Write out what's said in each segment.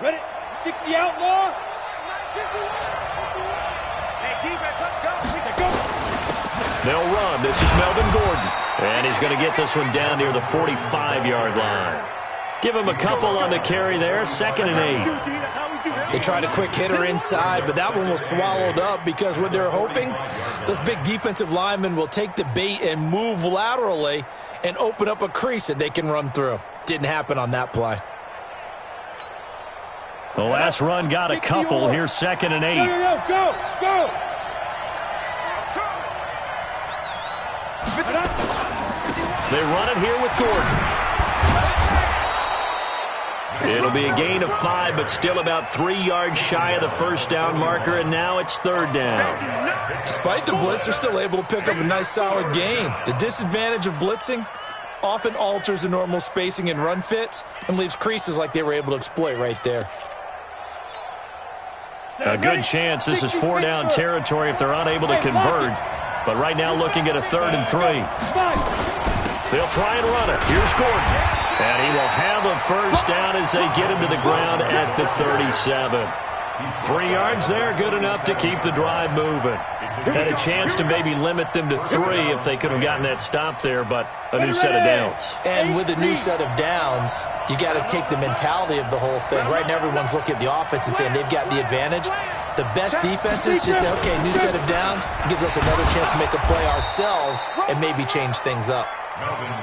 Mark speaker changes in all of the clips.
Speaker 1: Ready? 60 outlaw. Hey, defense, let's go.
Speaker 2: They'll run. This is Melvin Gordon. And he's going to get this one down near the 45-yard line. Give him a couple on the carry there. 2nd and 8.
Speaker 3: They tried a quick hitter inside, but that one was swallowed up because what they're hoping, those big defensive linemen will take the bait and move laterally and open up a crease that they can run through. Didn't happen on that play.
Speaker 2: The last run got a couple. Here's 2nd and 8.
Speaker 1: Go, go.
Speaker 2: They run it here with Gordon. It'll be a gain of 5, but still about 3 yards shy of the first down marker, and now it's 3rd down.
Speaker 3: Despite the blitz, they're still able to pick up a nice solid gain. The disadvantage of blitzing often alters the normal spacing and run fits and leaves creases like they were able to exploit right there.
Speaker 2: A good chance this is 4-down territory if they're unable to convert. But right now looking at a 3rd and 3. They'll try and run it. Here's Gordon. And he will have a first down as they get him to the ground at the 37. 3 yards there, good enough to keep the drive moving. Had a chance to maybe limit them to 3 if they could have gotten that stop there, but a new set of downs.
Speaker 3: And with a new set of downs, you got to take the mentality of the whole thing. Right now everyone's looking at the offense and saying they've got the advantage. The best defenses just say, okay, new set of downs, gives us another chance to make a play ourselves and maybe change things up.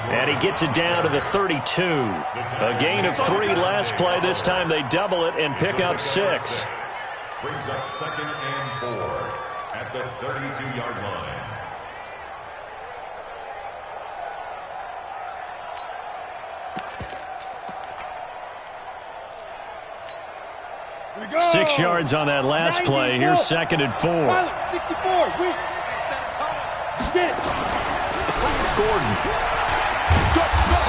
Speaker 2: And he gets it down to the 32. A gain of 3 last play. This time they double it and pick up 6.
Speaker 4: Brings up 2nd and 4 at the 32-yard line.
Speaker 1: Here we go.
Speaker 2: 6 yards on that last play. Here's 2nd and 4.
Speaker 1: 64, weak.
Speaker 2: Gordon.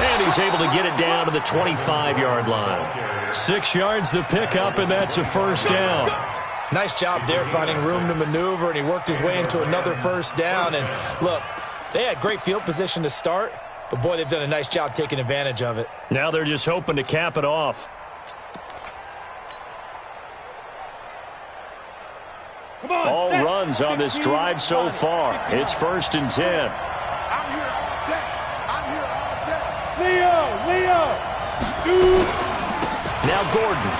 Speaker 2: And he's able to get it down to the 25-yard line. 6 yards the pickup, and that's a first down.
Speaker 3: Nice job there finding room to maneuver, and he worked his way into another first down. And look, they had great field position to start, but boy, they've done a nice job taking advantage of it.
Speaker 2: Now they're just hoping to cap it off. All runs on this drive so far. It's 1st and 10.
Speaker 1: Leo. Shoot.
Speaker 2: Now Gordon.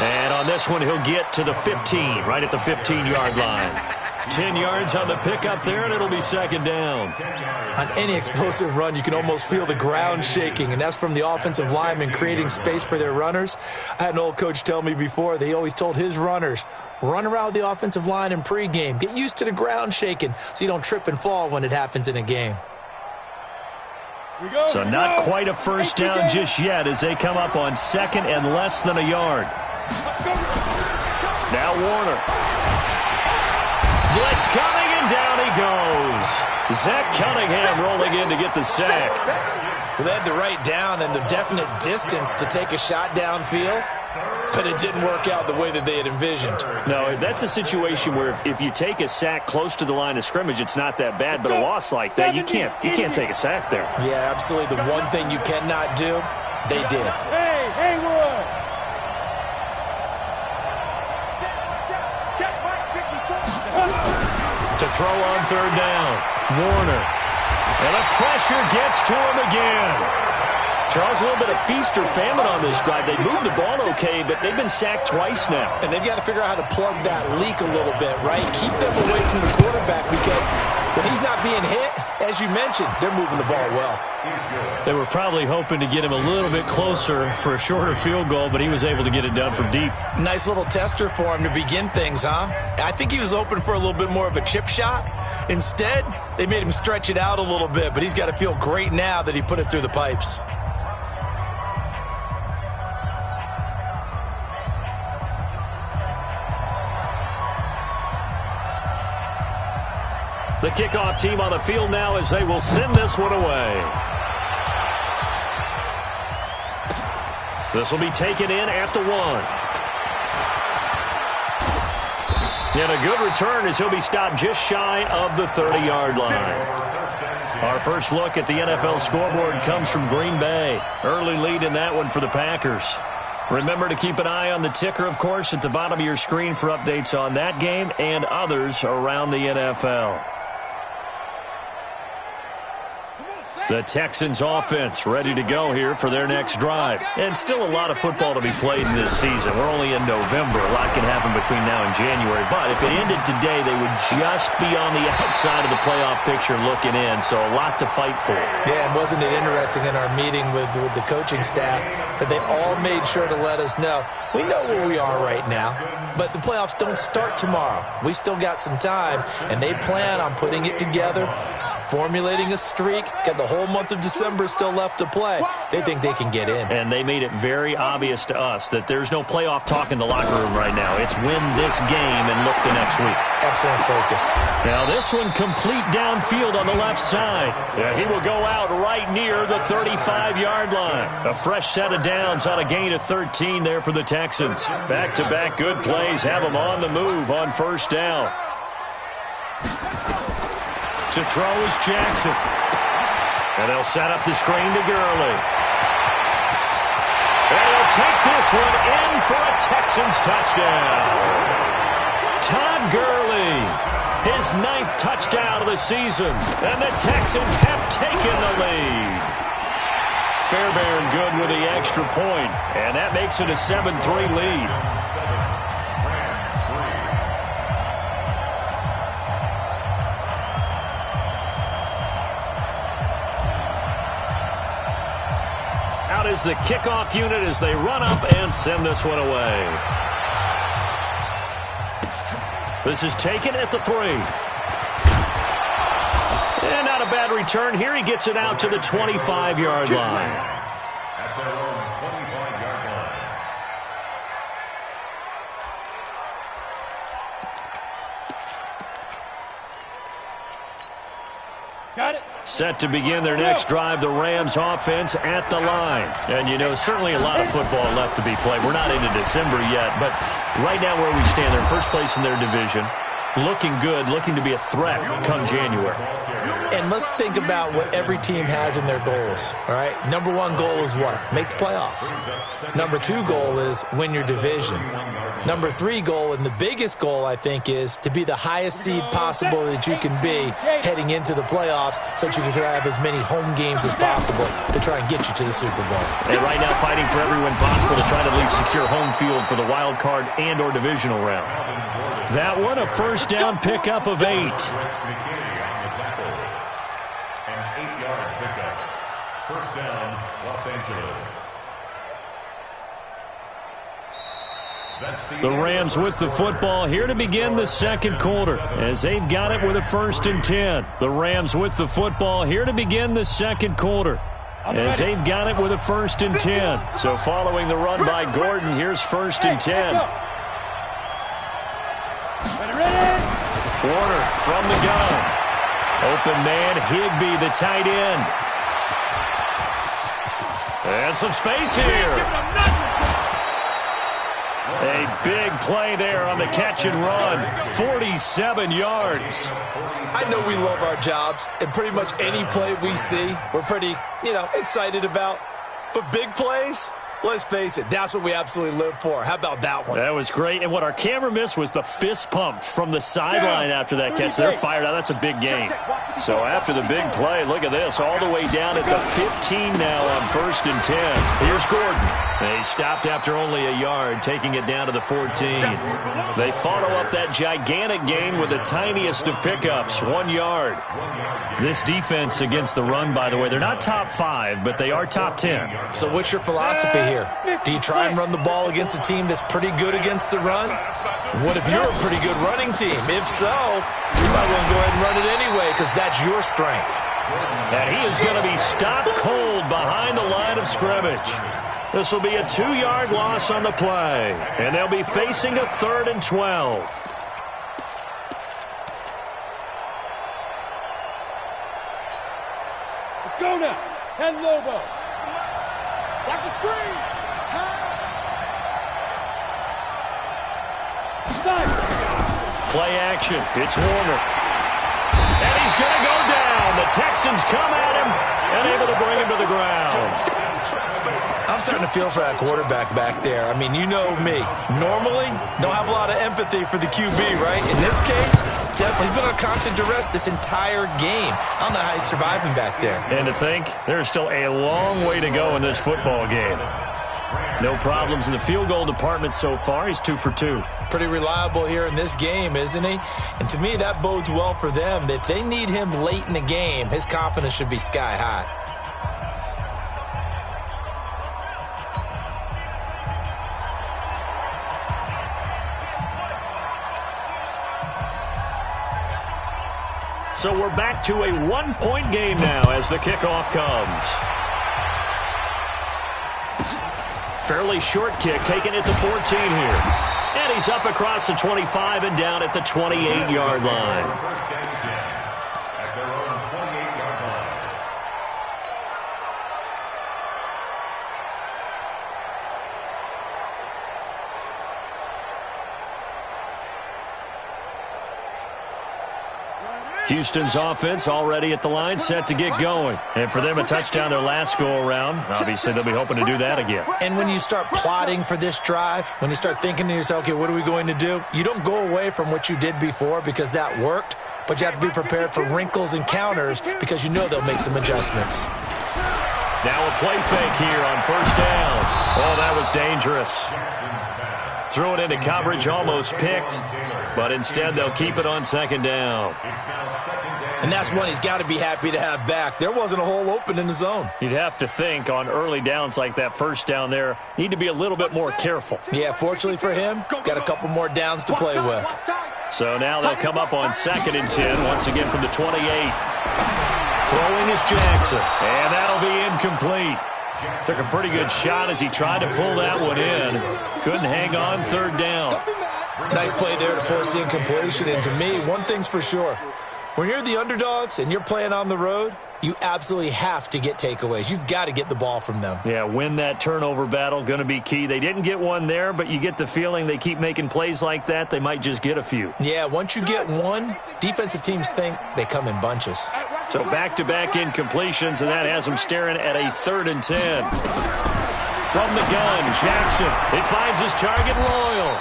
Speaker 2: And on this one, he'll get to the 15, right at the 15-yard line. 10 yards on the pickup there, and it'll be 2nd down.
Speaker 3: On any explosive run, you can almost feel the ground shaking, and that's from the offensive linemen creating space for their runners. I had an old coach tell me before, they always told his runners, run around the offensive line in pregame. Get used to the ground shaking so you don't trip and fall when it happens in a game.
Speaker 2: So not quite a first down just yet as they come up on 2nd and less than a yard. Now Warner. Blitz coming, and down he goes. Zach Cunningham rolling in to get the sack.
Speaker 3: Well, they had the right down and the definite distance to take a shot downfield, but it didn't work out the way that they had envisioned.
Speaker 2: No, that's a situation where if you take a sack close to the line of scrimmage, it's not that bad, but a loss like that, you can't take a sack there.
Speaker 3: Yeah, absolutely. The one thing you cannot do, they did.
Speaker 1: Hey, Haywood.
Speaker 2: To throw on 3rd down, Warner. And the pressure gets to him again. Charles, a little bit of feast or famine on this drive. They moved the ball okay, but they've been sacked twice now.
Speaker 3: And they've got to figure out how to plug that leak a little bit, right? Keep them away from the quarterback because when he's not being hit, as you mentioned, they're moving the ball well.
Speaker 2: They were probably hoping to get him a little bit closer for a shorter field goal, but he was able to get it done from deep.
Speaker 3: Nice little tester for him to begin things, huh? I think he was hoping for a little bit more of a chip shot. Instead, they made him stretch it out a little bit, but he's got to feel great now that he put it through the pipes.
Speaker 2: The kickoff team on the field now as they will send this one away. This will be taken in at the 1. And a good return as he'll be stopped just shy of the 30-yard line. Our first look at the NFL scoreboard comes from Green Bay. Early lead in that one for the Packers. Remember to keep an eye on the ticker, of course, at the bottom of your screen for updates on that game and others around the NFL. The Texans offense ready to go here for their next drive. And still a lot of football to be played in this season. We're only in November. A lot can happen between now and January. But if it ended today, they would just be on the outside of the playoff picture looking in. So a lot to fight for.
Speaker 3: Yeah, and wasn't it interesting in our meeting with the coaching staff that they all made sure to let us know, we know where we are right now, but the playoffs don't start tomorrow. We still got some time, and they plan on putting it together, formulating a streak, got the whole month of December still left to play. They think they can get in.
Speaker 2: And they made it very obvious to us that there's no playoff talk in the locker room right now. It's win this game and look to next week.
Speaker 3: Excellent focus.
Speaker 2: Now this one complete downfield on the left side. Yeah, he will go out right near the 35-yard line. A fresh set of downs on a gain of 13 there for the Texans. Back-to-back good plays have them on the move on first down. To throw is Jackson. And they'll set up the screen to Gurley. And he'll take this one in for a Texans touchdown. Todd Gurley, his 9th touchdown of the season. And the Texans have taken the lead. Fairbairn good with the extra point. And that makes it a 7-3 lead. Is the kickoff unit as they run up and send this one away. This is taken at the 3. And not a bad return here. He gets it out to the 25-yard line.
Speaker 4: At their own 25-yard line.
Speaker 1: Got it.
Speaker 2: Set to begin their next drive, the Rams offense at the line. And, you know, certainly a lot of football left to be played. We're not into December yet, but right now where we stand, they're first place in their division. Looking good, looking to be a threat come January.
Speaker 3: And let's think about what every team has in their goals, all right? Number 1 goal is what? Make the playoffs. Number 2 goal is win your division. Number 3 goal, and the biggest goal, I think, is to be the highest seed possible that you can be heading into the playoffs so that you can have as many home games as possible to try and get you to the Super Bowl.
Speaker 2: And right now fighting for every win possible to try to at least secure home field for the wild card and or divisional round. That one, a first down pickup of 8.
Speaker 4: An 8-yard pickup. First down, Los Angeles.
Speaker 2: The Rams with the football here to begin the second quarter as they've got it with a 1st and 10. The Rams with the football here to begin the second quarter as they've got it with a 1st and 10. So following the run by Gordon, here's 1st and 10. Warner from the gun. Open man, Higbee, the tight end. And some space here. A big play there on the catch and run. 47 yards.
Speaker 3: I know we love our jobs, and pretty much any play we see, we're pretty, excited about. But big plays, let's face it, that's what we absolutely live for. How about that one?
Speaker 2: That was great. And what our camera missed was the fist pump from the sideline after that catch. They're fired out. That's a big gain. So after the big play, look at this. All the way down at the 15 now on 1st and 10. Here's Gordon. They stopped after only a yard, taking it down to the 14. They follow up that gigantic gain with the tiniest of pickups, 1 yard. This defense against the run, by the way, they're not top 5, but they are top 10.
Speaker 3: So what's your philosophy here? Do you try and run the ball against a team that's pretty good against the run? What if you're a pretty good running team? If so, you might want to go ahead and run it anyway because that's your strength.
Speaker 2: And he is going to be stopped cold behind the line of scrimmage. This will be a 2-yard loss on the play, and they'll be facing a 3rd and 12.
Speaker 1: Let's go now. 10 Lobo. Watch the screen. Stop.
Speaker 2: Play action. It's Warner. And he's going to go down. the Texans come at him and able to bring him to the ground.
Speaker 3: I'm starting to feel for that quarterback back there. I mean, you know me. Normally, don't have a lot of empathy for the QB, right? In this case, definitely he's been on constant duress this entire game. I don't know how he's surviving back there.
Speaker 2: And to think, there's still a long way to go in this football game. No problems in the field goal department so far. He's 2 for 2.
Speaker 3: Pretty reliable here in this game, isn't he? And to me, that bodes well for them. If they need him late in the game, his confidence should be sky high.
Speaker 2: So we're back to a 1-point game now as the kickoff comes. Fairly short kick taken at the 14 here. And he's up across the 25 and down at the 28-yard line. Houston's offense already at the line, set to get going. And for them, a touchdown their last go-around. Obviously, they'll be hoping to do that again.
Speaker 3: And when you start plotting for this drive, when you start thinking to yourself, okay, what are we going to do? You don't go away from what you did before because that worked, but you have to be prepared for wrinkles and counters because you know they'll make some adjustments.
Speaker 2: Now a play fake here on first down. Oh, that was dangerous. Threw it into coverage, almost picked, but instead they'll keep it on second down.
Speaker 3: And that's one he's got to be happy to have back. There wasn't a hole open in the zone.
Speaker 2: You'd have to think on early downs like that first down there, need to be a little bit more careful.
Speaker 3: Yeah, fortunately for him, got a couple more downs to play with.
Speaker 2: So now they'll come up on 2nd and 10, once again from the 28. Throwing is Jackson, and that'll be incomplete. Took a pretty good shot as he tried to pull that one in. Couldn't hang on 3rd down.
Speaker 3: Nice play there to force the incompletion. And to me, one thing's for sure. When you're the underdogs and you're playing on the road, you absolutely have to get takeaways. You've got to get the ball from them.
Speaker 2: Yeah, win that turnover battle, going to be key. They didn't get one there, but you get the feeling they keep making plays like that, they might just get a few.
Speaker 3: Yeah, once you get one, defensive teams think they come in bunches.
Speaker 2: So back-to-back incompletions, and that has them staring at a 3rd and 10. From the gun, Jackson. It finds his target, Royal.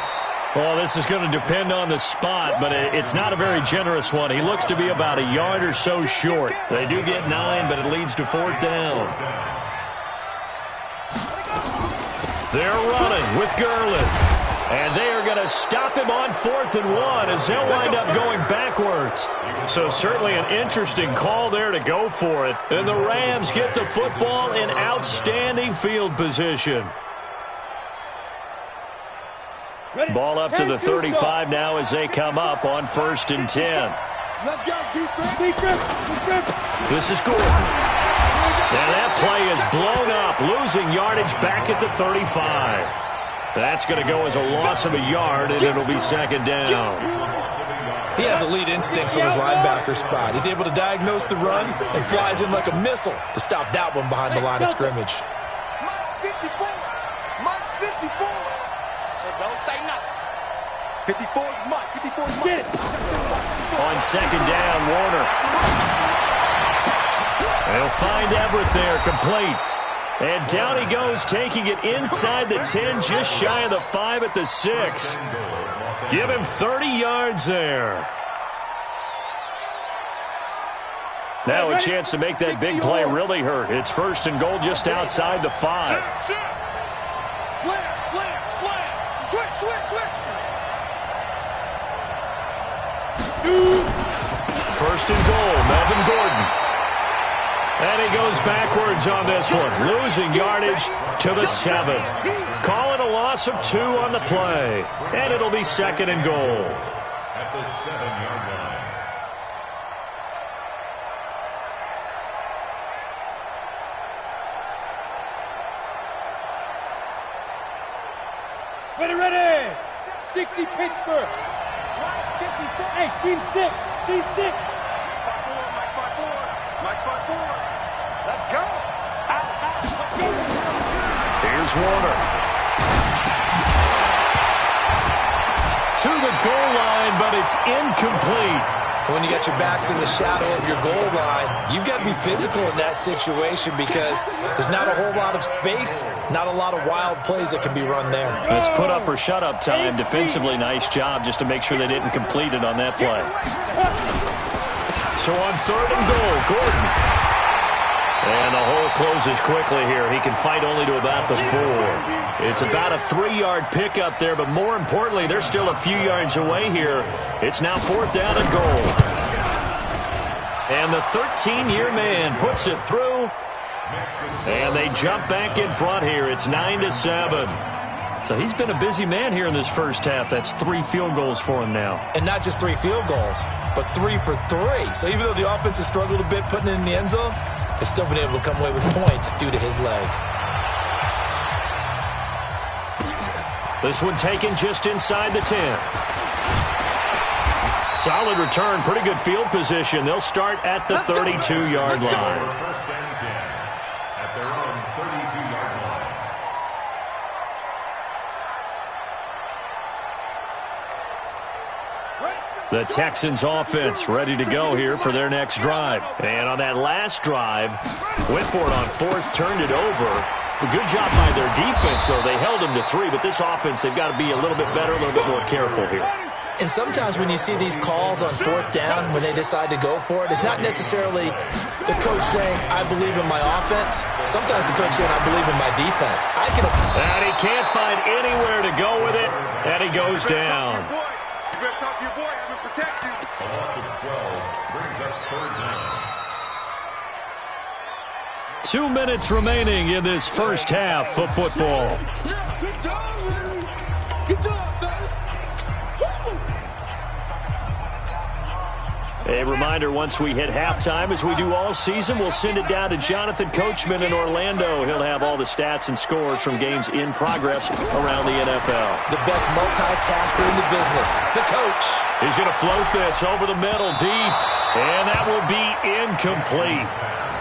Speaker 2: Well, this is going to depend on the spot, but it's not a very generous one. He looks to be about a yard or so short. They do get 9, but it leads to 4th down. They're running with Gurley. And they are going to stop him on 4th and 1 as they'll wind up going backwards. So certainly an interesting call there to go for it. And the Rams get the football in outstanding field position. Ball up to the 35 now as they come up on 1st and 10.
Speaker 1: Let's go, defense.
Speaker 2: This is Gordon. And that play is blown up, losing yardage back at the 35. That's going to go as a loss of a yard, and it'll be 2nd down.
Speaker 3: He has elite instincts from his linebacker spot. He's able to diagnose the run and flies in like a missile to stop that one behind the line of scrimmage.
Speaker 1: Mike 54. So don't say nothing. 54 is Mike. 54 is Mike.
Speaker 2: On 2nd down, Warner. They'll find Everett there, complete. And down he goes, taking it inside the 10, just shy of the 5 at the 6. Give him 30 yards there. Now a chance to make that big play really hurt. It's 1st and goal just outside the 5.
Speaker 1: Slam. Switch.
Speaker 2: 1st and goal, Melvin Gordon. And he goes backwards on this one, losing yardage to the 7. Call it a loss of 2 on the play. And it'll be 2nd and goal.
Speaker 4: At the 7-yard line.
Speaker 1: Ready. 60 Pittsburgh. Hey, team 6. Mike 5-4. Let's go.
Speaker 2: Here's Warner. To the goal line, but it's incomplete.
Speaker 3: When you got your backs in the shadow of your goal line, you've got to be physical in that situation because there's not a whole lot of space, not a lot of wild plays that can be run there.
Speaker 2: It's put up or shut up time. Defensively, nice job just to make sure they didn't complete it on that play. So on 3rd and goal, Gordon. And the hole closes quickly here. He can fight only to about the 4. It's about a 3-yard pickup there, but more importantly, they're still a few yards away here. It's now 4th down and goal. And the 13-year man puts it through. And they jump back in front here. It's 9-7. So he's been a busy man here in this first half. That's 3 field goals for him now.
Speaker 3: And not just 3 field goals, but 3 for 3. So even though the offense has struggled a bit putting it in the end zone, they've still been able to come away with points due to his leg.
Speaker 2: This one taken just inside the 10. Solid return, pretty good field position. They'll start at the 32-yard line.
Speaker 4: First and 10 at their own 32-yard line.
Speaker 2: The Texans offense ready to go here for their next drive. And on that last drive, went for it on 4th, turned it over. A good job by their defense, though. They held them to 3, but this offense, they've got to be a little bit better, a little bit more careful here.
Speaker 3: And sometimes when you see these calls on 4th down, when they decide to go for it, it's not necessarily the coach saying, I believe in my offense. Sometimes the coach saying, I believe in my defense.
Speaker 2: And he can't find anywhere to go with it, and he goes down.
Speaker 1: You better talk to your boy. I'm going to protect you.
Speaker 4: A loss of 12 brings up 3rd down.
Speaker 2: 2 minutes remaining in this first half of football.
Speaker 1: Good job, man. Good job, guys.
Speaker 2: A reminder, once we hit halftime, as we do all season, we'll send it down to Jonathan Coachman in Orlando. He'll have all the stats and scores from games in progress around the NFL.
Speaker 3: The best multitasker in the business, the coach.
Speaker 2: He's going to float this over the middle deep, and that will be incomplete.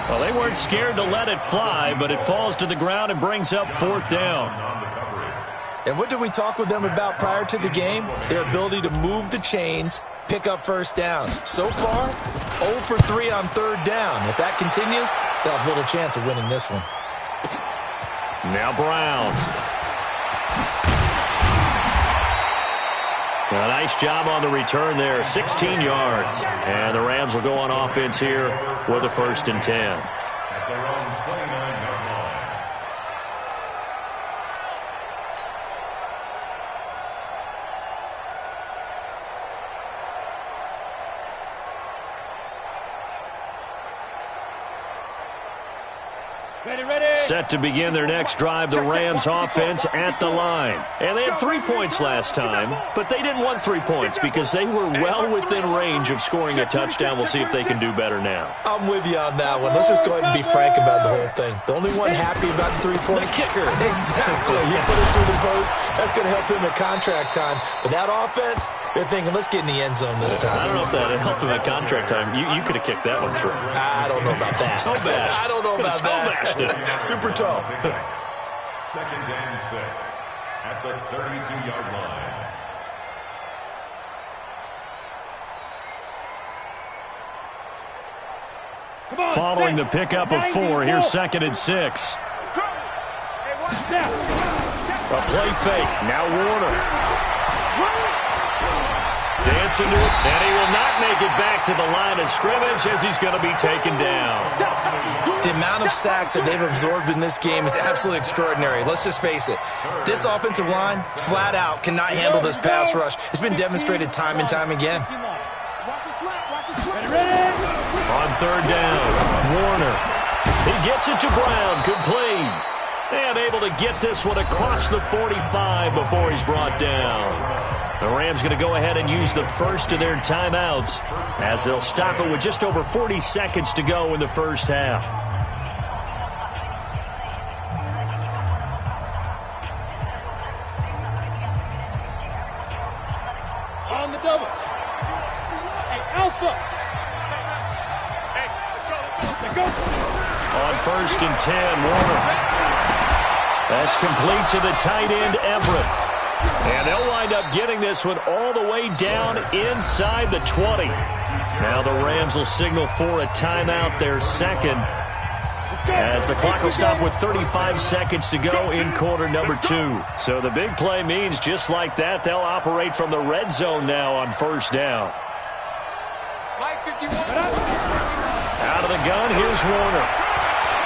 Speaker 2: Well, they weren't scared to let it fly, but it falls to the ground and brings up 4th down.
Speaker 3: And what did we talk with them about prior to the game? Their ability to move the chains, pick up first downs. So far, 0 for 3 on 3rd down. If that continues, they'll have little chance of winning this one.
Speaker 2: Now Brown. A nice job on the return there, 16 yards. And the Rams will go on offense here with a 1st and 10.
Speaker 4: At their own 29-yard line.
Speaker 2: Set to begin their next drive, the Rams offense at the line. And they had 3 points last time, but they didn't want 3 points because they were well within range of scoring a touchdown. We'll see if they can do better now.
Speaker 3: I'm with you on that one. Let's just go ahead and be frank about the whole thing. The only one happy about the 3-point
Speaker 2: kicker.
Speaker 3: Exactly. He put it through the post. That's going to help him at contract time. But that offense, they're thinking, let's get in the end zone this time.
Speaker 2: I don't know if that helped him at contract time. You could have kicked that one through.
Speaker 3: I don't know about that.
Speaker 2: Toe bash.
Speaker 3: I don't know about
Speaker 2: Toe
Speaker 3: that.
Speaker 2: bashed it.
Speaker 3: Super toe.
Speaker 4: 2nd and 6 at the 32-yard line.
Speaker 2: Following the pickup of 4, here's 2nd and 6. A play fake. Now Warner. Dancing to it, and he will not make it back to the line of scrimmage as he's going to be taken down.
Speaker 3: The amount of sacks that they've absorbed in this game is absolutely extraordinary. Let's just face it. This offensive line, flat out, cannot handle this pass rush. It's been demonstrated time and time again.
Speaker 2: On 3rd down, Warner. He gets it to Brown, complete. And able to get this one across the 45 before he's brought down. The Rams going to go ahead and use the first of their timeouts as they'll stop it with just over 40 seconds to go in the first half.
Speaker 5: On the double. Hey, Alpha. Hey, go.
Speaker 2: On 1st and 10, Warner. That's complete to the tight end, Everett. And they'll wind up getting this one all the way down inside the 20. Now the Rams will signal for a timeout, their second, as the clock will stop with 35 seconds to go in quarter number 2. So the big play means just like that, they'll operate from the red zone now on first down. Out of the gun, here's Warner.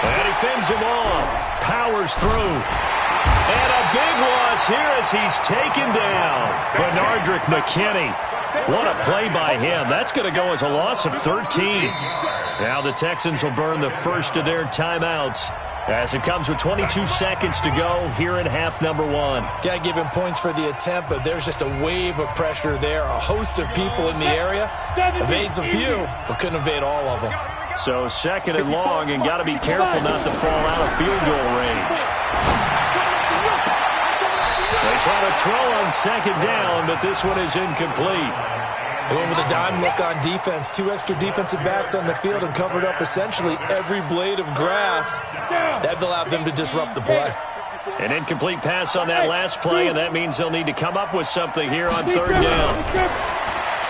Speaker 2: And he fends him off. Powers through. And a big loss here as he's taken down. Benardrick McKinney. What a play by him. That's going to go as a loss of 13. Now the Texans will burn the first of their timeouts as it comes with 22 seconds to go here in half number 1.
Speaker 3: Got to give him points for the attempt, but there's just a wave of pressure there. A host of people in the area. Evades a few, but couldn't evade all of them.
Speaker 2: So second and long, and got to be careful not to fall out of field goal range. They try to throw on second down, but this one is incomplete.
Speaker 3: They went with a dime look on defense. 2 extra defensive backs on the field and covered up essentially every blade of grass. That allowed them to disrupt the play.
Speaker 2: An incomplete pass on that last play, and that means they'll need to come up with something here on third down.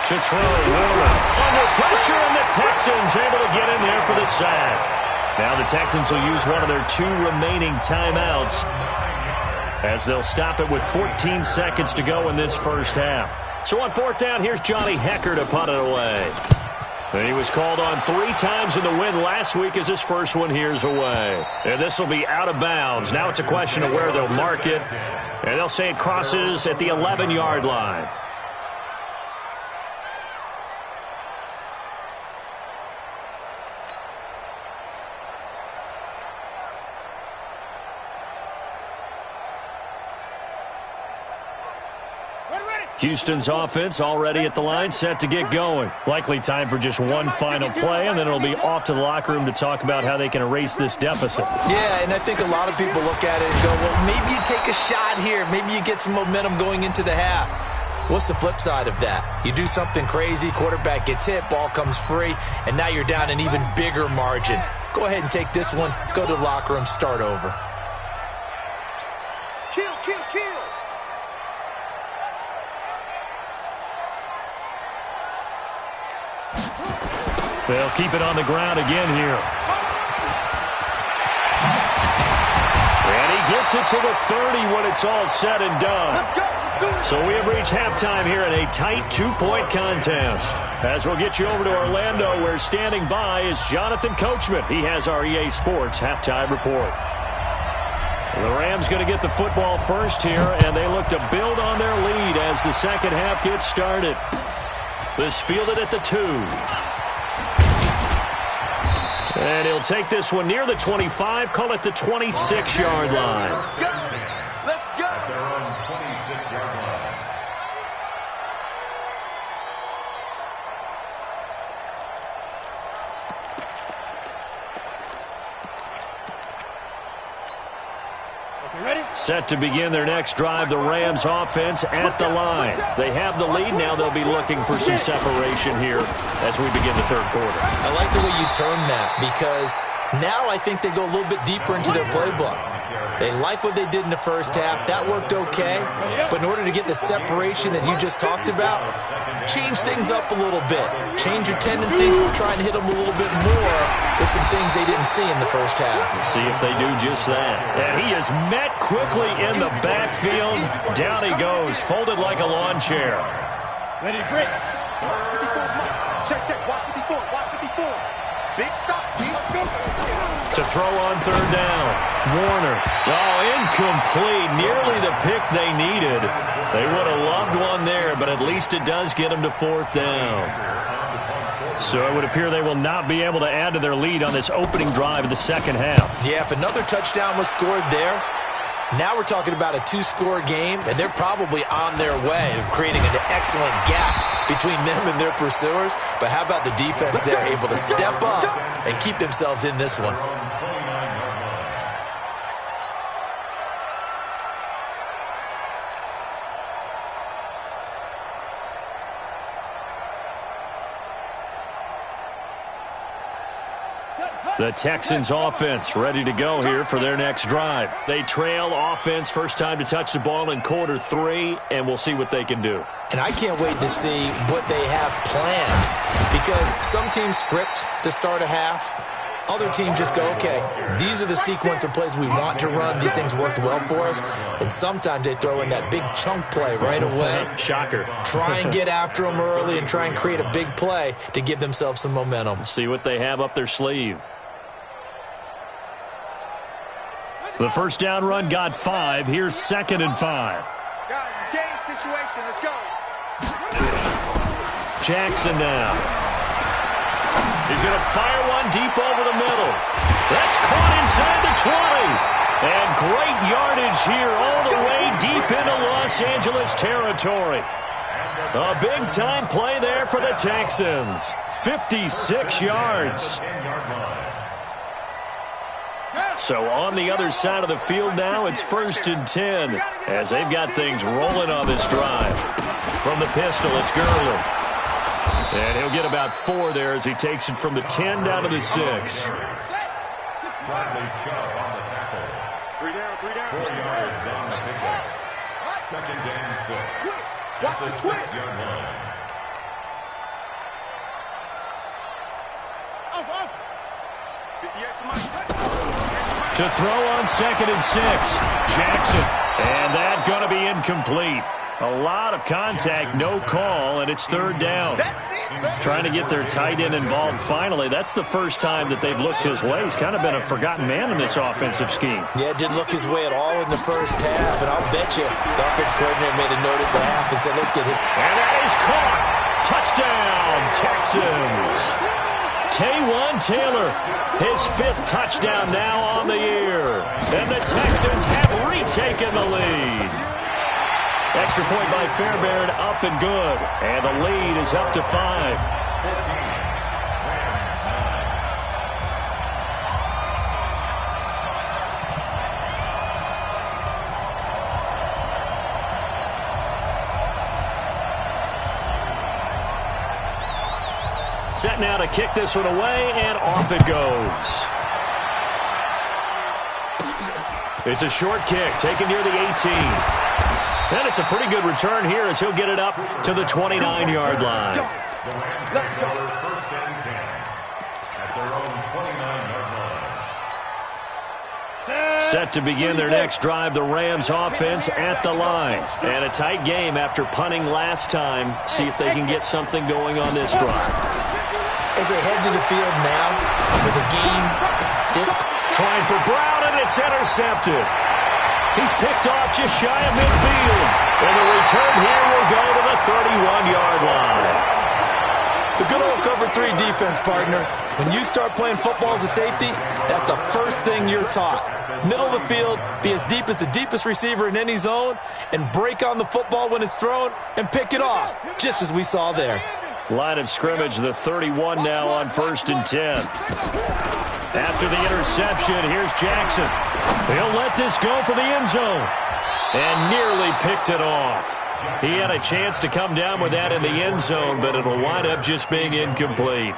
Speaker 2: To throw, Warner under pressure, and the Texans able to get in there for the sack. Now the Texans will use one of their 2 remaining timeouts as they'll stop it with 14 seconds to go in this first half. So on fourth down, here's Johnny Hecker to punt it away. And he was called on 3 times in the win last week as his first one here's away. And this will be out of bounds. Now it's a question of where they'll mark it. And they'll say it crosses at the 11-yard line. Houston's offense already at the line, set to get going. Likely time for just one final play, and then it'll be off to the locker room to talk about how they can erase this deficit.
Speaker 3: Yeah, and I think a lot of people look at it and go, well, maybe you take a shot here. Maybe you get some momentum going into the half. What's the flip side of that? You do something crazy, quarterback gets hit, ball comes free, and now you're down an even bigger margin. Go ahead and take this one, go to the locker room, start over.
Speaker 1: Kill, kill, kill.
Speaker 2: They'll keep it on the ground again here. And he gets it to the 30 when it's all said and done. So we have reached halftime here in a tight 2-point contest. As we'll get you over to Orlando, where standing by is Jonathan Coachman. He has our EA Sports halftime report. The Rams going to get the football first here, and they look to build on their lead as the second half gets started. This fielded at the 2. And he'll take this one near the 25, call it the 26-yard line.
Speaker 1: Let's go.
Speaker 4: At their own 26-yard line.
Speaker 2: Set to begin their next drive, the Rams offense at the line. They have the lead. Now they'll be looking for some separation here as we begin the third quarter.
Speaker 3: I like the way you term that, because now I think they go a little bit deeper into their playbook. They like what they did in the first half. That worked okay. But in order to get the separation that you just talked about, change things up a little bit. Change your tendencies, try and hit them a little bit more with some things they didn't see in the first half.
Speaker 2: See if they do just that. And he is met quickly in the backfield. Down he goes, folded like a lawn chair.
Speaker 5: Ready, breaks.
Speaker 1: Check, check. Watch 54. Watch 54. Big stop.
Speaker 2: To throw on third down. Warner. Oh, incomplete. Nearly the pick they needed. They would have loved one there, but at least it does get them to fourth down. So it would appear they will not be able to add to their lead on this opening drive of the second half.
Speaker 3: Yeah, if another touchdown was scored there, now we're talking about a 2-score game, and they're probably on their way of creating an excellent gap between them and their pursuers. But how about the defense there, able to step up and keep themselves in this one?
Speaker 1: Set,
Speaker 2: The Texans offense ready to go here for their next drive. They trail offense first time to touch the ball in quarter 3, and we'll see what they can do.
Speaker 3: And I can't wait to see what they have planned, because some teams script to start a half. Other teams just go, okay, these are the sequence of plays we want to run. These things worked well for us. And sometimes they throw in that big chunk play right away.
Speaker 2: Shocker.
Speaker 3: Try and get after them early and try and create a big play to give themselves some momentum.
Speaker 2: See what they have up their sleeve. The first down run got 5. Here's 2nd and 5.
Speaker 1: Guys, it's game situation. Let's go.
Speaker 2: Jackson now. He's going to fire one deep over the middle. That's caught inside the 20. And great yardage here all the way deep into Los Angeles territory. A big-time play there for the Texans. 56 yards. So on the other side of the field now, it's 1st and 10 as they've got things rolling on this drive. From the pistol, it's Gurley. And he'll get about 4 there as he takes it from the 10 down to the 6.
Speaker 4: Bradley Chubb on the tackle.
Speaker 1: 3 down, 3 down.
Speaker 4: 4 yards on the pickup. 2nd and 6. At the 6-yard line.
Speaker 2: To throw on 2nd and 6. Jackson. And that going to be incomplete. A lot of contact, no call, and it's 3rd down. Trying to get their tight end involved finally. That's the first time that they've looked his way. He's kind of been a forgotten man in this offensive scheme.
Speaker 3: Yeah, didn't look his way at all in the first half, and I'll bet you the offense coordinator made a note at the half and said, let's get him.
Speaker 2: And that is caught. Touchdown, Texans. Taywan Taylor, his 5th touchdown now on the year. And the Texans have retaken the lead. Extra point by Fairbairn, up and good. And the lead is up to 5. Set now to kick this one away, and off it goes. It's a short kick, taken near the 18. And it's a pretty good return here as he'll get it up to the 29-yard line.
Speaker 4: The Rams take over 1st and 10 at their own 29-yard line.
Speaker 2: Set to begin their next drive, the Rams offense at the line. And a tight game after punting last time. See if they can get something going on this drive.
Speaker 3: As they head to the field now, with the game,
Speaker 2: trying for Brown, and it's intercepted. He's picked off just shy of midfield. And the return here will go to the 31-yard line.
Speaker 3: The good old cover 3 defense, partner. When you start playing football as a safety, that's the first thing you're taught. Middle of the field, be as deep as the deepest receiver in any zone, and break on the football when it's thrown and pick it off, just as we saw there.
Speaker 2: Line of scrimmage, the 31 now on 1st and 10. After the interception, here's Jackson. He'll let this go for the end zone. And nearly picked it off. He had a chance to come down with that in the end zone, but it'll wind up just being incomplete.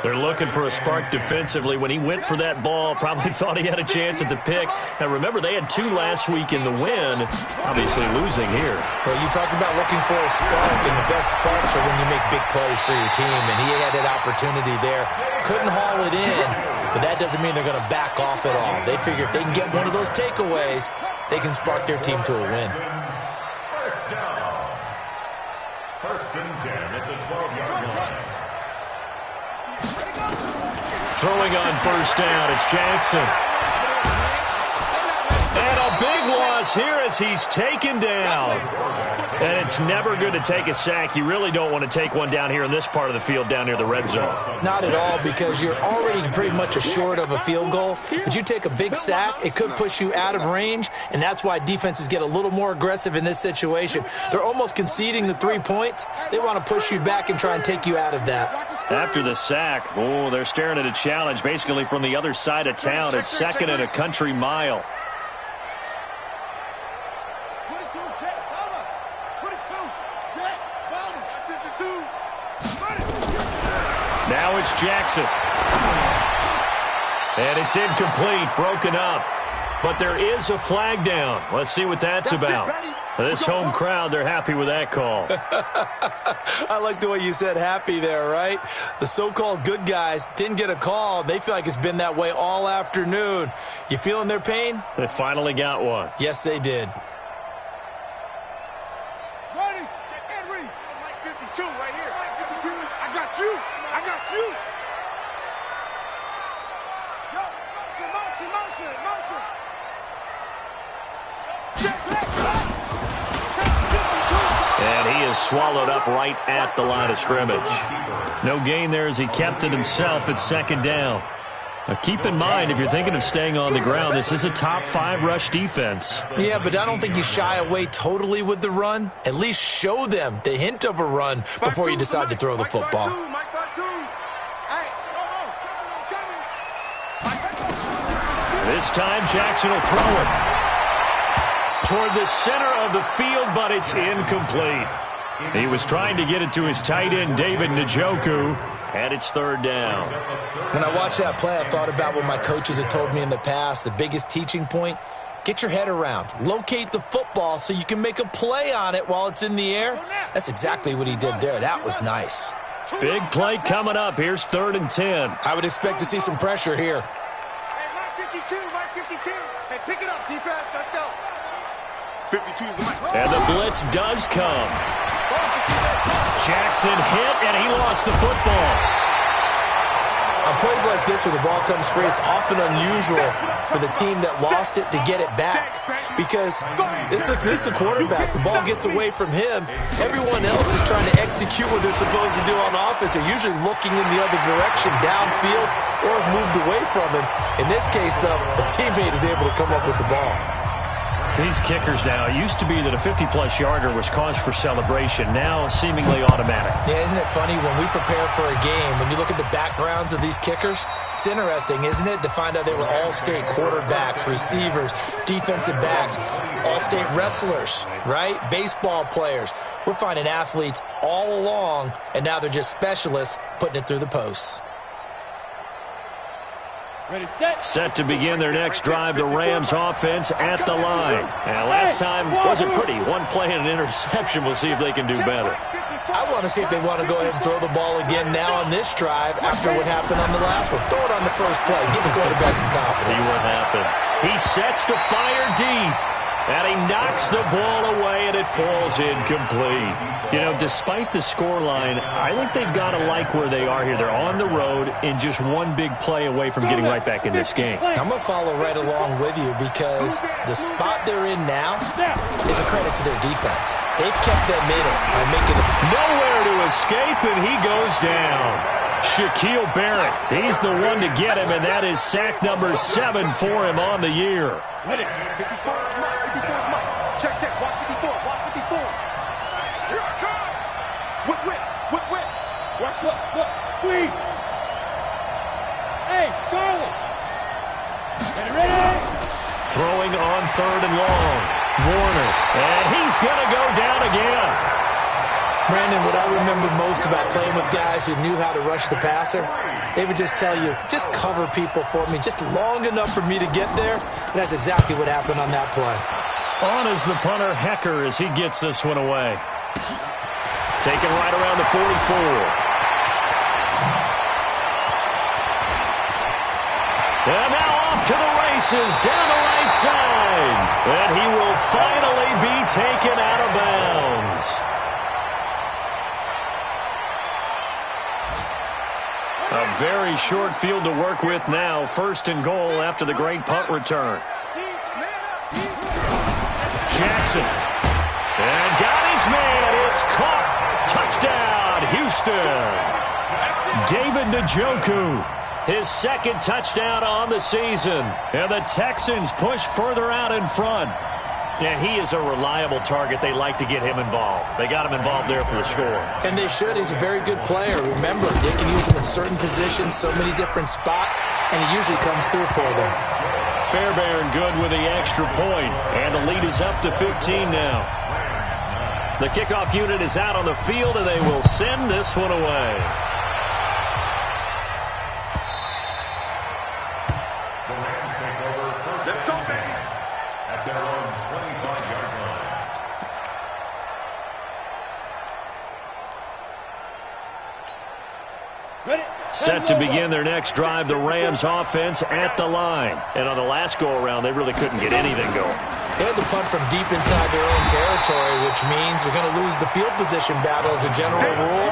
Speaker 2: They're looking for a spark defensively. When he went for that ball, probably thought he had a chance at the pick. And remember, they had 2 last week in the win, obviously losing here.
Speaker 3: Well, you talked about looking for a spark, and the best sparks are when you make big plays for your team, and he had that opportunity there. Couldn't haul it in, but that doesn't mean they're going to back off at all. They figure if they can get one of those takeaways, they can spark their team to a win.
Speaker 4: First down. 1st and 10 at the 12-yard line.
Speaker 2: Throwing on 1st down, it's Jackson. And a big loss here as he's taken down. And it's never good to take a sack. You really don't want to take one down here in this part of the field down near the red zone.
Speaker 3: Not at all, because you're already pretty much assured of a field goal. But you take a big sack, it could push you out of range, and that's why defenses get a little more aggressive in this situation. They're almost conceding the 3 points. They want to push you back and try and take you out of that.
Speaker 2: After the sack, they're staring at a challenge basically from the other side of town. It's 2nd and a country mile. Now it's Jackson. And it's incomplete, broken up. But there is a flag down. Let's see what that's about. This home crowd, they're happy with that call.
Speaker 3: I like the way you said happy there, right? The so-called good guys didn't get a call. They feel like it's been that way all afternoon. You feeling their pain?
Speaker 2: They finally got one.
Speaker 3: Yes, they did.
Speaker 1: Ready? Check and read. Mike 52 right here. Mike 52. I got you. I got you. Yo, motion. Check left.
Speaker 2: And he is swallowed up right at the line of scrimmage. No gain there as he kept it himself at second down. Now keep in mind, if you're thinking of staying on the ground, this is a top 5 rush defense.
Speaker 3: Yeah, but I don't think you shy away totally with the run. At least show them the hint of a run before you decide to throw the football.
Speaker 2: This time, Jackson will throw it toward the center of the field, but it's incomplete. He was trying to get it to his tight end, David Njoku, and it's third down.
Speaker 3: When I watched that play, I thought about what my coaches had told me in the past. The biggest teaching point, get your head around. Locate the football so you can make a play on it while it's in the air. That's exactly what he did there. That was nice.
Speaker 2: Big play coming up. Here's 3rd and 10.
Speaker 3: I would expect to see some pressure here.
Speaker 1: Hey, Mike 52. Hey, pick it up, defense. Let's go. 52 is the mic.
Speaker 2: And the blitz does come. Jackson hit, and he lost the football.
Speaker 3: On plays like this where the ball comes free, it's often unusual for the team that lost it to get it back. Because this is the quarterback. The ball gets away from him. Everyone else is trying to execute what they're supposed to do on offense. They're usually looking in the other direction, downfield, or have moved away from him. In this case, though, a teammate is able to come up with the ball.
Speaker 2: These kickers now, it used to be that a 50-plus yarder was cause for celebration. Now, seemingly automatic.
Speaker 3: Yeah, isn't it funny when we prepare for a game, when you look at the backgrounds of these kickers, it's interesting, isn't it, to find out they were all-state quarterbacks, receivers, defensive backs, all-state wrestlers, right? Baseball players. We're finding athletes all along, and now they're just specialists putting it through the posts.
Speaker 5: Ready, set.
Speaker 2: Set to begin their next drive, the Rams offense at the line. And last time wasn't pretty. One play and an interception. We'll see if they can do better.
Speaker 3: I want to see if they want to go ahead and throw the ball again now on this drive after what happened on the last one. Throw it on the first play. Give the quarterback some confidence.
Speaker 2: See what happens. He sets to fire deep. And he knocks the ball away, and it falls incomplete. You know, despite the scoreline, I think they've got to like where they are here. They're on the road and just one big play away from getting right back in this game.
Speaker 3: I'm going to follow right along with you because the spot they're in now is a credit to their defense. They've kept them in it by making it.
Speaker 2: Nowhere to escape, and he goes down. Shaquille Barrett, he's the one to get him, and that is sack number 7 for him on the year.
Speaker 1: Ready. 54 is Mike. 54 is Mike. Check. Watch 54. Watch 54. Here I come. Whip.
Speaker 5: Watch, look. Squeeze. Hey, Charlie. Ready.
Speaker 2: Throwing on 3rd and long. Warner, and he's going to go down again.
Speaker 3: Brandon, what I remember most about playing with guys who knew how to rush the passer, they would just tell you, just cover people for me, just long enough for me to get there. And that's exactly what happened on that play.
Speaker 2: On is the punter, Hecker, as he gets this one away. Taken right around the 44. And now off to the races, down the right side. And he will finally be taken out of bounds. A very short field to work with now. 1st and goal after the great punt return. Jackson. And got his man. It's caught. Touchdown, Houston. David Njoku. His 2nd touchdown on the season. And the Texans push further out in front. And he is a reliable target. They like to get him involved. They got him involved there for the score.
Speaker 3: And they should. He's a very good player. Remember, they can use him in certain positions, so many different spots, and he usually comes through for them.
Speaker 2: Fairbairn good with the extra point, and the lead is up to 15 now. The kickoff unit is out on the field, and they will send this one away. set to begin their next drive. The Rams offense at the line. And on the last go-around, they really couldn't get anything going.
Speaker 3: They had to punt from deep inside their own territory, which means they're going to lose the field position battle as a general rule.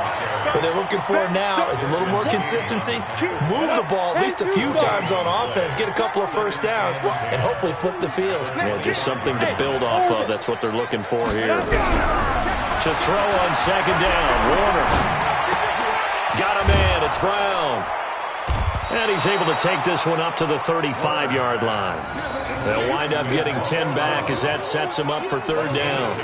Speaker 3: What they're looking for now is a little more consistency, move the ball at least a few times on offense, get a couple of first downs, and hopefully flip the field.
Speaker 2: Yeah, just something to build off of. That's what they're looking for here. To throw on second down, Warner. Got a man, it's Brown. And he's able to take this one up to the 35-yard line. They'll wind up getting 10 back as that sets him up for third down.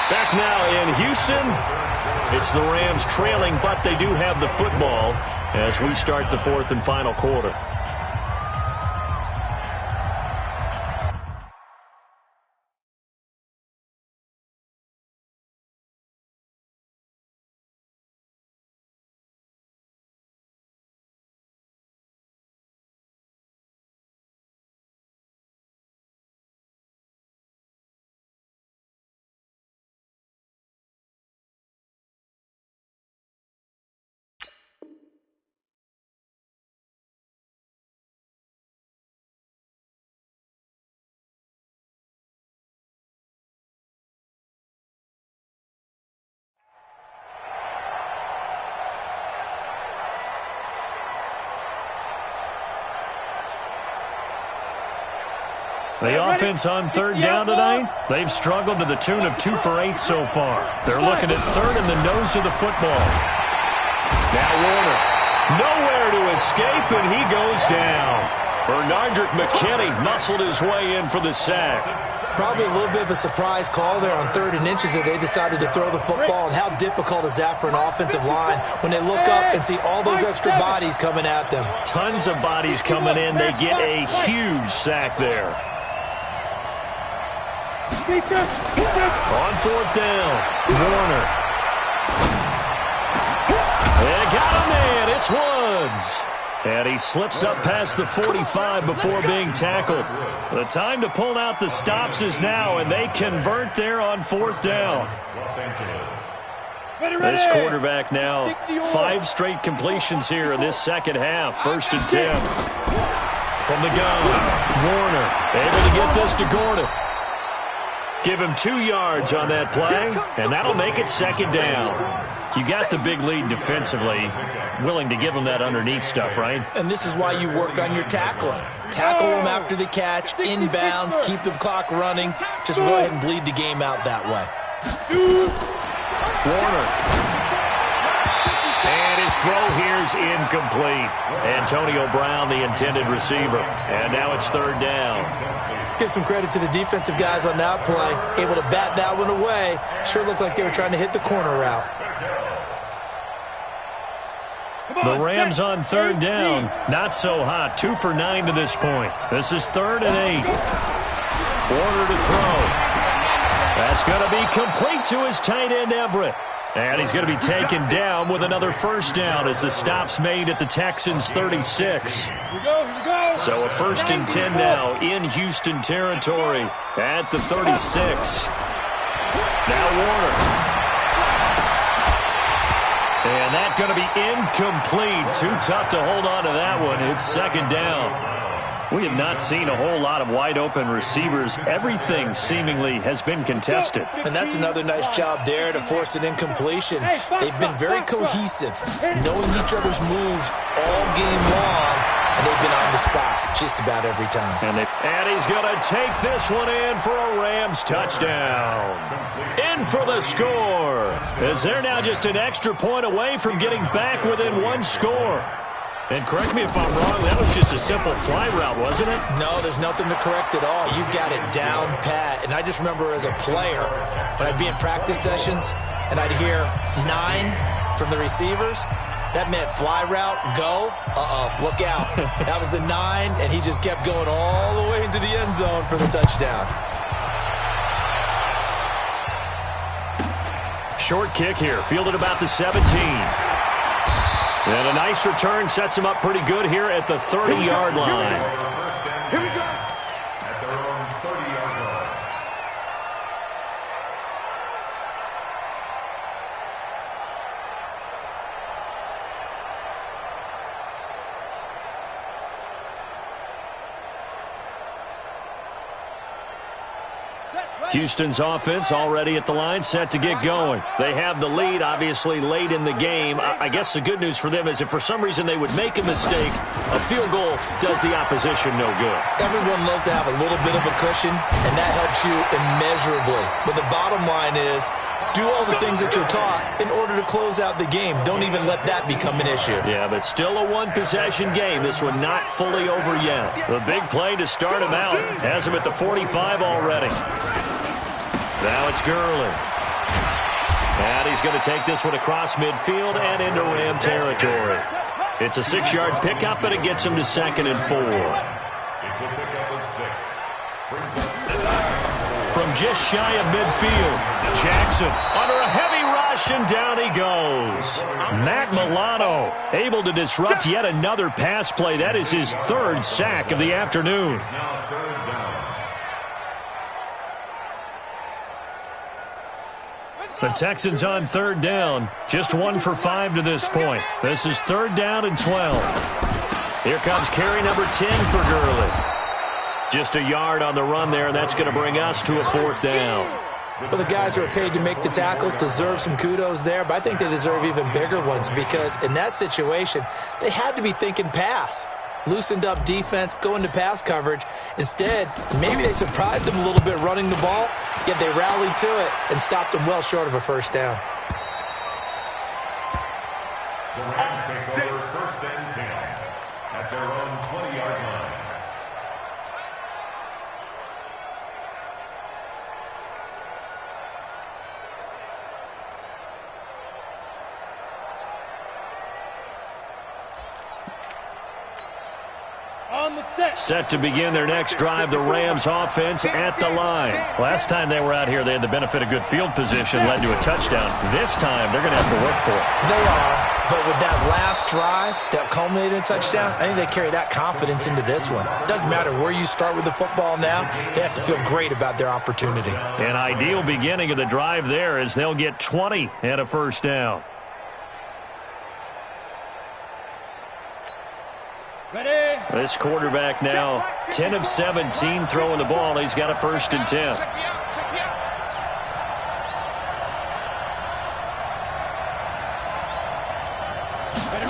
Speaker 2: Back now in Houston. It's the Rams trailing, but they do have the football as we start the fourth and final quarter. The offense on third down tonight, they've struggled to the tune of 2 for 8 so far. They're looking at third in the nose of the football. Now Warner, nowhere to escape, and he goes down. Bernardrick McKinney muscled his way in for the sack.
Speaker 3: Probably a little bit of a surprise call there on 3rd and inches that they decided to throw the football. And how difficult is that for an offensive line when they look up and see all those extra bodies coming at them?
Speaker 2: Tons of bodies coming in. They get a huge sack there. On fourth down, Warner. They got a man. It's Woods. And he slips up past the 45 before being tackled. The time to pull out the stops is now, and they convert there on fourth down. This quarterback now, 5 straight completions here in this second half. 1st and 10. From the gun, Warner able to get this to Gordon. Give him 2 yards on that play, and that'll make it 2nd down. You got the big lead defensively, willing to give him that underneath stuff, right?
Speaker 3: And this is why you work on your tackling. Tackle them after the catch, inbounds, keep the clock running. Just go ahead and bleed the game out that way.
Speaker 2: Warner. And his throw here's incomplete. Antonio Brown, the intended receiver. And now it's 3rd down.
Speaker 3: Let's give some credit to the defensive guys on that play. Able to bat that one away. Sure looked like they were trying to hit the corner route.
Speaker 2: The Rams on 3rd down. Not so hot. 2 for 9 to this point. This is 3rd and 8. Warner to throw. That's going to be complete to his tight end, Everett. And he's going to be taken down with another 1st down as the stop's made at the Texans' 36.
Speaker 5: Here we go.
Speaker 2: So a 1st and 10 now in Houston territory at the 36. Now Warner. And that's going to be incomplete. Too tough to hold on to that one. It's 2nd down. We have not seen a whole lot of wide-open receivers. Everything seemingly has been contested.
Speaker 3: And that's another nice job there to force an incompletion. They've been very cohesive, knowing each other's moves all game long, and they've been on the spot just about every time.
Speaker 2: And he's going to take this one in for a Rams touchdown. In for the score. As they're now just an extra point away from getting back within 1 score. And correct me if I'm wrong, that was just a simple fly route, wasn't it?
Speaker 3: No, there's nothing to correct at all. You've got it down pat. And I just remember as a player, when I'd be in practice sessions and I'd hear 9 from the receivers, that meant fly route, go, look out. That was the 9, and he just kept going all the way into the end zone for the touchdown.
Speaker 2: Short kick here, fielded about the 17. And a nice return sets him up pretty good here at the 30-yard line.
Speaker 1: Here we go.
Speaker 4: At their own 30-yard line.
Speaker 2: Houston's offense already at the line, set to get going. They have the lead, obviously, late in the game. I guess the good news for them is if for some reason they would make a mistake, a field goal does the opposition no good.
Speaker 3: Everyone loves to have a little bit of a cushion, and that helps you immeasurably. But the bottom line is, do all the things that you're taught in order to close out the game. Don't even let that become an issue.
Speaker 2: Yeah, but still a one-possession game. This one not fully over yet. The big play to start him out has him at the 45 already. Now it's Gurley. And he's going to take this one across midfield and into Ram territory. It's a 6-yard pickup, and it gets him to 2nd and 4.
Speaker 4: It's a pickup of 6. Brings up
Speaker 2: From just shy of midfield, Jackson under a heavy rush, and down he goes. Matt Milano able to disrupt yet another pass play. That is his 3rd sack of the afternoon.
Speaker 4: now 3rd down.
Speaker 2: The Texans on 3rd down. Just 1 for 5 to this point. This is 3rd down and 12. Here comes carry number 10 for Gurley. Just a yard on the run there, and that's going to bring us to a 4th down.
Speaker 3: Well, the guys who are paid to make the tackles deserve some kudos there, but I think they deserve even bigger ones because in that situation, they had to be thinking pass. Loosened up defense, going to pass coverage. Instead, maybe they surprised them a little bit running the ball, yet they rallied to it and stopped them well short of a 1st down.
Speaker 4: The Rams take over 1st and 10 at their own 20-yard line.
Speaker 5: On the set.
Speaker 2: Set to begin their next drive, the Rams offense at the line. Last time they were out here, they had the benefit of good field position, led to a touchdown. This time, they're going to have to work for it.
Speaker 3: They are, but with that last drive that culminated in a touchdown, I think they carry that confidence into this one. It doesn't matter where you start with the football now, they have to feel great about their opportunity.
Speaker 2: An ideal beginning of the drive there as they'll get 20 and a 1st down.
Speaker 5: Ready.
Speaker 2: This quarterback now 10 of 17 throwing the ball. He's got a 1st and 10.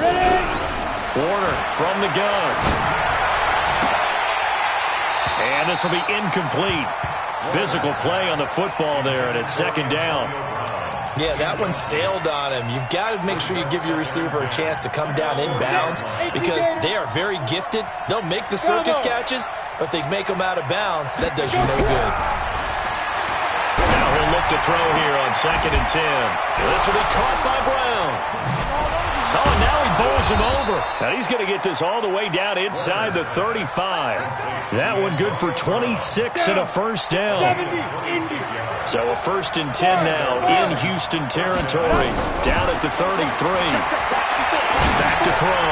Speaker 5: Ready.
Speaker 2: Warner from the gun. And this will be incomplete. Physical play on the football there, and it's 2nd down.
Speaker 3: Yeah, that one sailed on him. You've got to make sure you give your receiver a chance to come down inbounds because they are very gifted. They'll make the circus catches, but they make them out of bounds. That does you no good.
Speaker 2: Now he'll look to throw here on 2nd and 10. This will be caught by Brown. Oh, and now he bowls him over. And he's going to get this all the way down inside the 35. That one good for 26 and a 1st down.
Speaker 5: 70.
Speaker 2: So a 1st and 10 now in Houston territory. Down at the 33. Back to throw.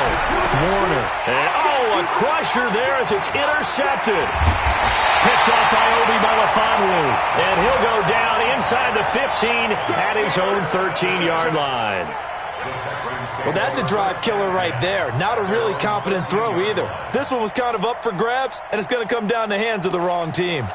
Speaker 2: Warner. And a crusher there as it's intercepted. Picked up by Obi Melifonwu. And he'll go down inside the 15 at his own 13-yard line.
Speaker 3: Well, that's a drive killer right there. Not a really confident throw either. This one was kind of up for grabs, and it's going to come down the hands of the wrong team.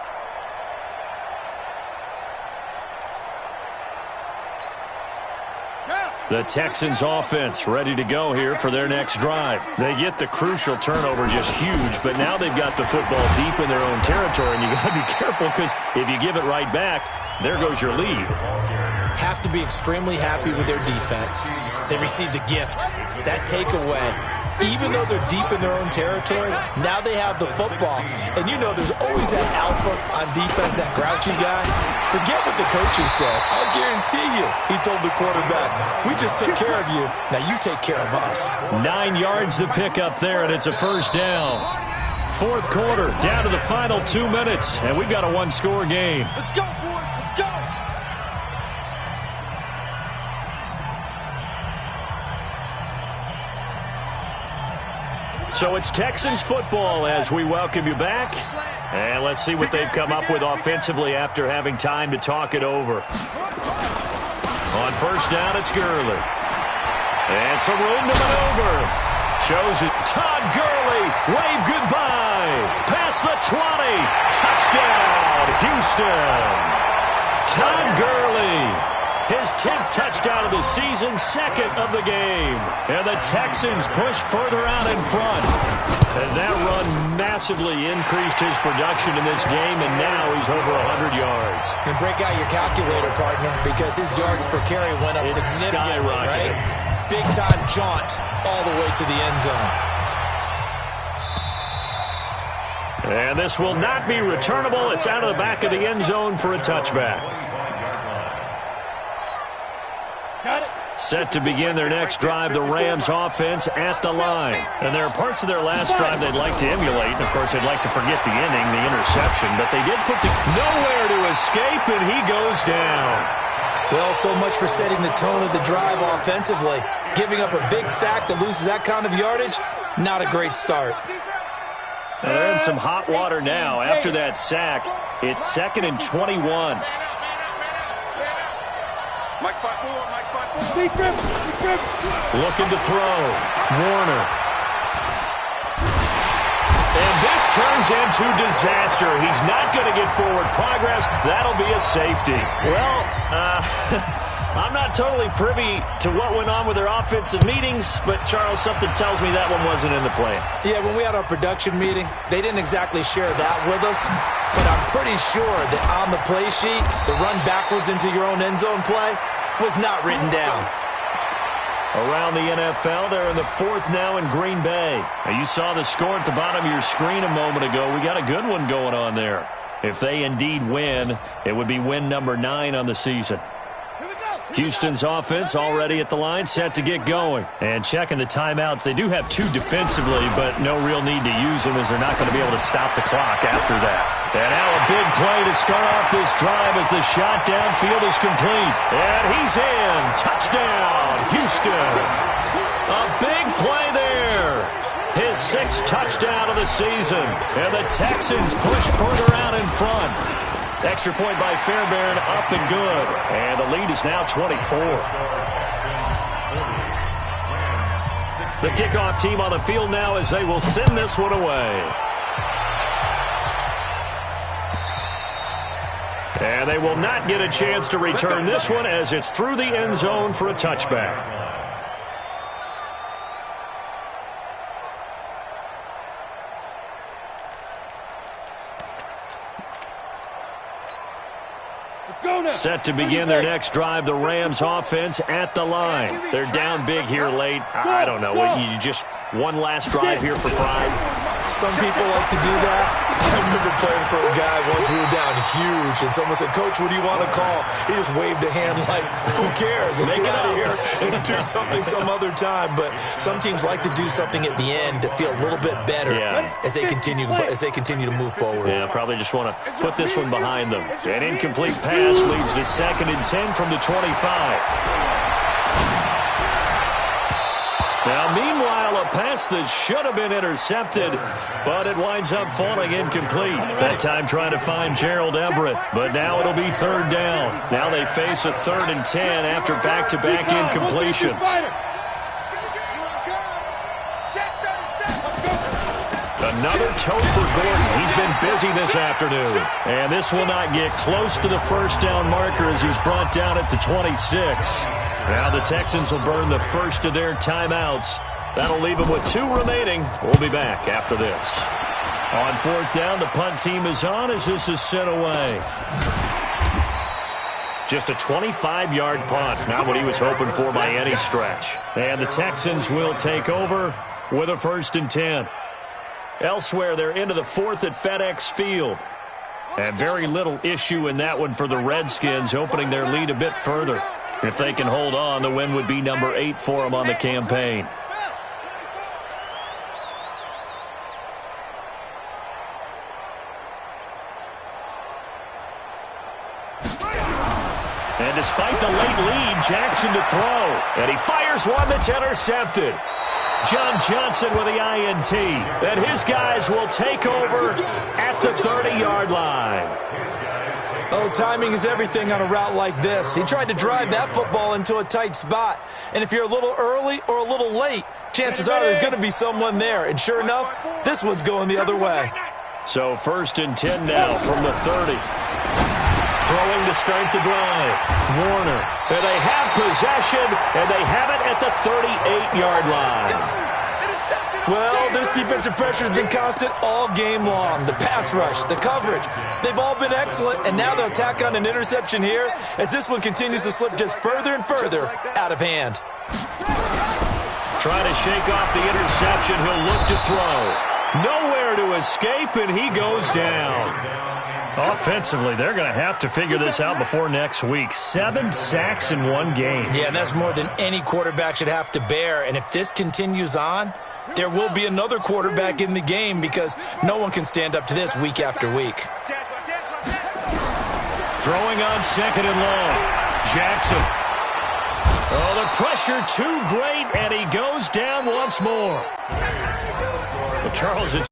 Speaker 2: The Texans offense ready to go here for their next drive. They get the crucial turnover, just huge, but now they've got the football deep in their own territory, and you got to be careful because if you give it right back, there goes your lead.
Speaker 3: Have to be extremely happy with their defense. They received a gift. That takeaway, even though they're deep in their own territory, now they have the football. And you know there's always that alpha on defense, that grouchy guy. Forget what the coaches said. I'll guarantee you, he told the quarterback, we just took care of you. Now you take care of us.
Speaker 2: 9 yards to pick up there, and it's a 1st down. 4th quarter, down to the final 2 minutes, and we've got a 1-score game.
Speaker 5: Let's go, boys. Let's go.
Speaker 2: So it's Texans football as we welcome you back. And let's see what they've come up with offensively after having time to talk it over. On 1st down, it's Gurley. And some room to maneuver. Shows it. Todd Gurley. Wave goodbye. Past the 20. Touchdown, Houston. Todd Gurley. His 10th touchdown of the season, second of the game. And the Texans push further out in front. And that run massively increased his production in this game, and now he's over 100 yards.
Speaker 3: And break out your calculator, partner, because his yards per carry went up significantly, right? Big-time jaunt all the way to the end zone.
Speaker 2: And this will not be returnable. It's out of the back of the end zone for a touchback.
Speaker 5: Got it.
Speaker 2: Set to begin their next drive, the Rams offense at the line. And there are parts of their last drive they'd like to emulate. And, of course, they'd like to forget the ending, the interception. But they did put nowhere to escape, and he goes down.
Speaker 3: Well, so much for setting the tone of the drive offensively. Giving up a big sack that loses that kind of yardage, not a great start.
Speaker 2: They're in some hot water now. After that sack, it's 2nd and 21. Looking to throw. Warner. And this turns into disaster. He's not going to get forward progress. That'll be a safety. Well, I'm not totally privy to what went on with their offensive meetings, but, Charles, something tells me that one wasn't in the plan.
Speaker 3: Yeah, when we had our production meeting, they didn't exactly share that with us, but I'm pretty sure that on the play sheet, the run backwards into your own end zone play was not written down.
Speaker 2: Around the NFL, they're in the 4th now in Green Bay. Now, you saw the score at the bottom of your screen a moment ago. We got a good one going on there. If they indeed win, it would be win number 9 on the season. Houston's offense already at the line, set to get going. And checking the timeouts, they do have 2 defensively, but no real need to use them as they're not going to be able to stop the clock after that. And now a big play to start off this drive as the shot downfield is complete. And he's in. Touchdown, Houston. A big play there. His 6th touchdown of the season. And the Texans push further out in front. Extra point by Fairbairn, up and good. And the lead is now 24. The kickoff team on the field now as they will send this one away. And they will not get a chance to return this one as it's through the end zone for a touchback. Set to begin their next drive, the Rams offense at the line. They're down big here late. I don't know. You just one last drive here for pride.
Speaker 3: Some people like to do that. I remember playing for a guy once. We were down huge, and someone said, "Coach, what do you want to call?" He just waved a hand like, "Who cares? Let's get out of here and do something some other time." But some teams like to do something at the end to feel a little bit better as they continue to move forward.
Speaker 2: Yeah, probably just want to put this one behind them. An incomplete pass leads to 2nd and 10 from the 25. Now, meanwhile, a pass that should have been intercepted, but it winds up falling incomplete. That time trying to find Gerald Everett, but now it'll be 3rd down. Now they face a 3rd and 10 after back-to-back incompletions. Another tote for Gordon. He's been busy this afternoon. And this will not get close to the 1st down marker as he's brought down at the 26. Now the Texans will burn the first of their timeouts. That'll leave them with 2 remaining. We'll be back after this. On 4th down, the punt team is on as this is sent away. Just a 25-yard punt. Not what he was hoping for by any stretch. And the Texans will take over with a 1st and 10. Elsewhere, they're into the 4th at FedEx Field. And very little issue in that one for the Redskins, opening their lead a bit further. If they can hold on, the win would be number 8 for them on the campaign. And despite the late lead, Jackson to throw. And he fires one that's intercepted. John Johnson with the INT. And his guys will take over at the 30-yard line.
Speaker 3: Oh, timing is everything on a route like this. He tried to drive that football into a tight spot. And if you're a little early or a little late, chances are there's going to be someone there. And sure enough, this one's going the other way.
Speaker 2: So 1st and 10 now from the 30. Throwing to start the drive. Warner. And they have possession, and they have it at the 38-yard line.
Speaker 3: Well, this defensive pressure has been constant all game long. The pass rush, the coverage, they've all been excellent, and now they'll tack on an interception here as this one continues to slip just further and further out of hand.
Speaker 2: Trying to shake off the interception. He'll look to throw. Nowhere to escape, and he goes down. Offensively, they're going to have to figure this out before next week. 7 sacks in one game.
Speaker 3: Yeah, and that's more than any quarterback should have to bear. And if this continues on, there will be another quarterback in the game because no one can stand up to this week after week.
Speaker 2: Throwing on second and long. Jackson. Oh, the pressure too great, and he goes down once more. Well, Charles, it's